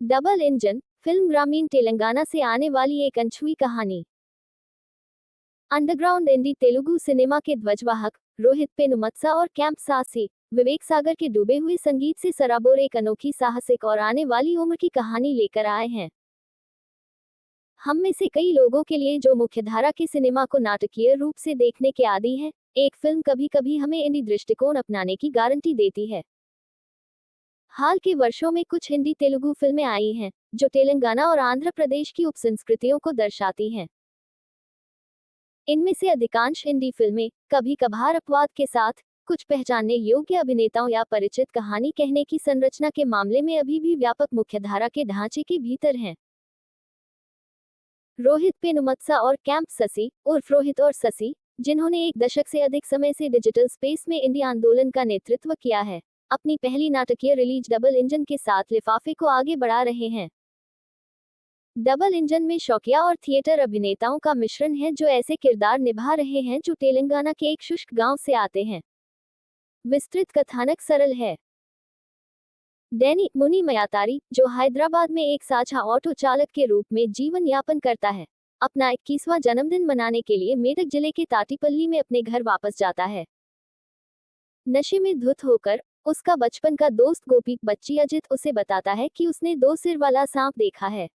Double engine film ग्रामीण तेलंगाना से आने वाली एक अनछुई कहानी। अंडरग्राउंड इंडी तेलुगु सिनेमा के ध्वजवाहक रोहित पेनुमत्सा और कैंप साहसी विवेक सागर के डूबे हुए संगीत से सराबोर एक अनोखी साहसिक और आने वाली उम्र की कहानी लेकर आए हैं। हम में से कई लोगों के लिए जो मुख्यधारा के सिनेमा को नाटकीय रूप से देखने के आदी हैं, एक फिल्म कभी कभी हमें इंडी दृष्टिकोण अपनाने की गारंटी देती है। हाल के वर्षों में कुछ हिंदी तेलुगु फिल्में आई हैं जो तेलंगाना और आंध्र प्रदेश की उपसंस्कृतियों को दर्शाती हैं। इनमें से अधिकांश हिंदी फिल्में कभी कभार अपवाद के साथ कुछ पहचानने योग्य अभिनेताओं या परिचित कहानी कहने की संरचना के मामले में अभी भी व्यापक मुख्यधारा के ढांचे के भीतर हैं। रोहित पेनुमत्सा और कैंप ससी उर्फ रोहित और ससी, जिन्होंने एक दशक से अधिक समय से डिजिटल स्पेस में इंडी आंदोलन का नेतृत्व किया है, अपनी पहली नाटकीय रिलीज डबल इंजन के साथ लिफाफे को आगे बढ़ा रहे हैं। डबल इंजन में शौकिया और थिएटर अभिनेताओं का मिश्रण है जो ऐसे किरदार निभा रहे हैं जो तेलंगाना के एक शुष्क गांव से आते हैं। विस्तृत कथानक सरल है। डैनी मुनी मयातारी, जो हैदराबाद में एक साझा ऑटो चालक के रूप में जीवन यापन करता है, अपना 21वां जन्मदिन मनाने के लिए मेदक जिले के ताटीपल्ली में अपने घर वापस जाता है। नशे में धुत होकर उसका बचपन का दोस्त गोपी बच्ची अजित उसे बताता है कि उसने 2 सिर वाला सांप देखा है।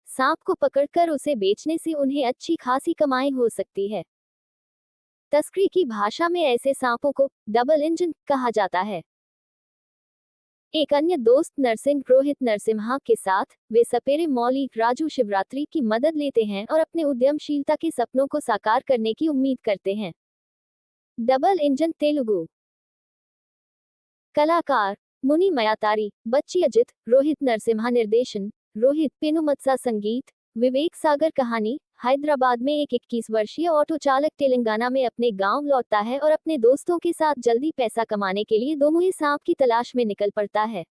सांप को पकड़कर उसे बेचने से उन्हें अच्छी खासी कमाई हो सकती है। तस्करी की भाषा में ऐसे सांपों को डबल इंजन कहा जाता है। एक अन्य दोस्त नरसिंह रोहित नरसिम्हा के साथ वे सपेरे मौली राजू शिवरात्रि की मदद लेते हैं और अपने उद्यमशीलता के सपनों को साकार करने की उम्मीद करते हैं। Double engine Telugu. कलाकार मुनी मयातारी, बच्ची अजित, रोहित नरसिम्हा निर्देशन, रोहित पेनुमत्सा संगीत, विवेक सागर कहानी। हैदराबाद में एक 21 वर्षीय ऑटो चालक तेलंगाना में अपने गांव लौटता है और अपने दोस्तों के साथ जल्दी पैसा कमाने के लिए 2 मुंही सांप की तलाश में निकल पड़ता है।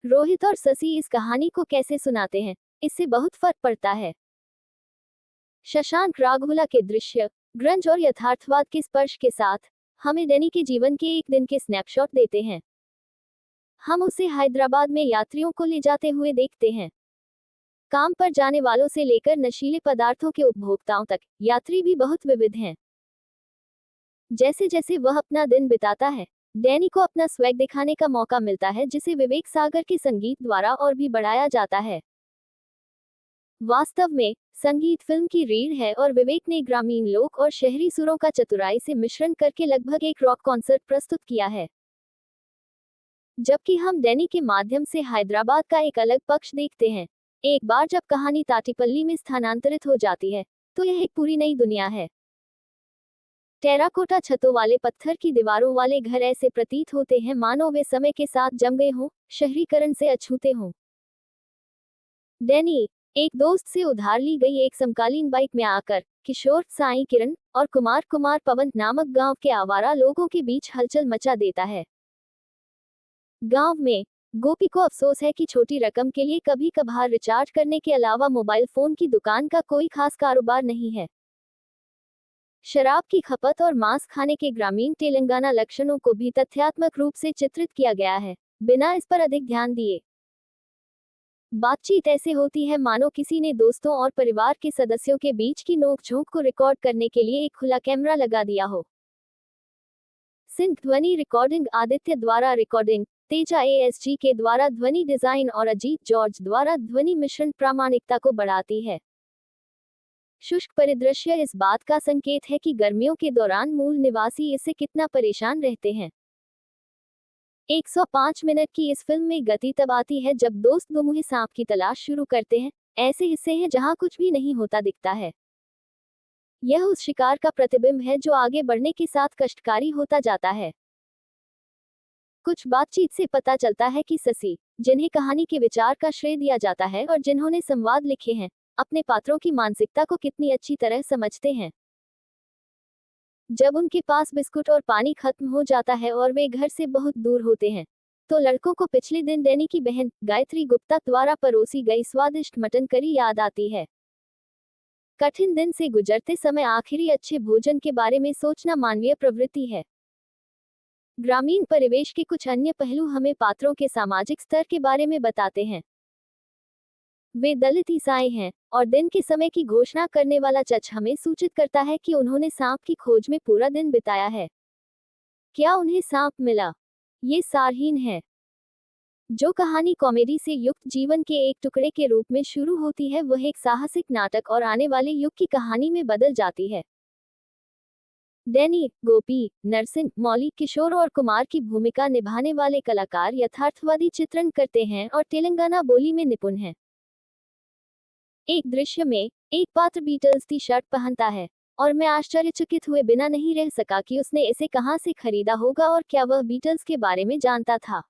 रोहित और ससी इस कहानी को कैसे सुनाते हैं, इससे बहुत फर्क पड़ता है। शशांक राघुला के दृश्य, ग्रंज और यथार्थवाद के स्पर्श के साथ हमें डैनी के जीवन के एक दिन के स्नैपशॉट देते हैं। हम उसे हैदराबाद में यात्रियों को ले जाते हुए देखते हैं। काम पर जाने वालों से लेकर नशीले पदार्थों के उपभोक्ताओं तक यात्री भी बहुत विविध हैं। जैसे जैसे वह अपना दिन बिताता है, डैनी को अपना स्वैग दिखाने का मौका मिलता है जिसे विवेक सागर के संगीत द्वारा और भी बढ़ाया जाता है। वास्तव में संगीत फिल्म की रीढ़ है और विवेक ने ग्रामीण लोक और शहरी सुरों का चतुराई से मिश्रण करके लगभग एक रॉक कॉन्सर्ट प्रस्तुत किया है। जबकि हम डैनी के माध्यम से हैदराबाद का एक अलग पक्ष देखते हैं। एक बार जब कहानी ताटीपल्ली में स्थानांतरित हो जाती है तो यह एक पूरी नई दुनिया है। टेराकोटा छतों वाले पत्थर की दीवारों वाले घर ऐसे प्रतीत होते हैं मानो वे समय के साथ जम गए हों, शहरीकरण से अछूते हों। डैनी एक दोस्त से उधार ली गई एक समकालीन बाइक में आकर किशोर, साई किरण और कुमार पवन नामक गांव के आवारा लोगों के बीच हलचल मचा देता है। गांव में गोपी को अफसोस है कि छोटी रकम के लिए कभी कभार रिचार्ज करने के अलावा मोबाइल फोन की दुकान का कोई खास कारोबार नहीं है। शराब की खपत और मांस खाने के ग्रामीण तेलंगाना लक्षणों को भी तथ्यात्मक रूप से चित्रित किया गया है, बिना इस पर अधिक ध्यान दिए। बातचीत ऐसे होती है मानो किसी ने दोस्तों और परिवार के सदस्यों के बीच की नोकझोंक को रिकॉर्ड करने के लिए एक खुला कैमरा लगा दिया हो। सिंक ध्वनि रिकॉर्डिंग आदित्य द्वारा रिकॉर्डिंग, तेजा एएसजी के द्वारा ध्वनि डिजाइन और अजीत जॉर्ज द्वारा ध्वनि मिश्रण प्रामाणिकता को बढ़ाती है। शुष्क परिदृश्य इस बात का संकेत है कि गर्मियों के दौरान मूल निवासी इससे कितना परेशान रहते हैं। 105 मिनट की इस फिल्म में गति तब आती है जब दोस्त दुमुहे सांप की तलाश शुरू करते हैं। ऐसे हिस्से हैं जहां कुछ भी नहीं होता दिखता है। यह उस शिकार का प्रतिबिंब है जो आगे बढ़ने के साथ कष्टकारी होता जाता है। कुछ बातचीत से पता चलता है कि ससी, जिन्हें कहानी के विचार का श्रेय दिया जाता है और जिन्होंने संवाद लिखे हैं, अपने पात्रों की मानसिकता को कितनी अच्छी तरह समझते हैं। जब उनके पास बिस्कुट और पानी खत्म हो जाता है और वे घर से बहुत दूर होते हैं, तो लड़कों को पिछले दिन डैनी की बहन गायत्री गुप्ता द्वारा परोसी गई स्वादिष्ट मटन करी याद आती है। कठिन दिन से गुजरते समय आखिरी अच्छे भोजन के बारे में सोचना मानवीय प्रवृत्ति है। ग्रामीण परिवेश के कुछ अन्य पहलू हमें पात्रों के सामाजिक स्तर के बारे में बताते हैं। वे दलित ईसाई हैं, और दिन के समय की घोषणा करने वाला चच हमें सूचित करता है कि उन्होंने सांप की खोज में पूरा दिन बिताया है। क्या उन्हें सांप मिला? ये सारहीन है। जो कहानी कॉमेडी से युक्त जीवन के एक टुकड़े के रूप में शुरू होती है, वह एक साहसिक नाटक और आने वाले युग की कहानी में बदल जाती है। डैनी, गोपी, नरसिंह, मौली, किशोर और कुमार की भूमिका निभाने वाले कलाकार यथार्थवादी चित्रण करते हैं और तेलंगाना बोली में निपुण हैं। एक दृश्य में एक पात्र बीटल्स टी शर्ट पहनता है, और मैं आश्चर्यचकित हुए बिना नहीं रह सका कि उसने इसे कहां से खरीदा होगा और क्या वह बीटल्स के बारे में जानता था।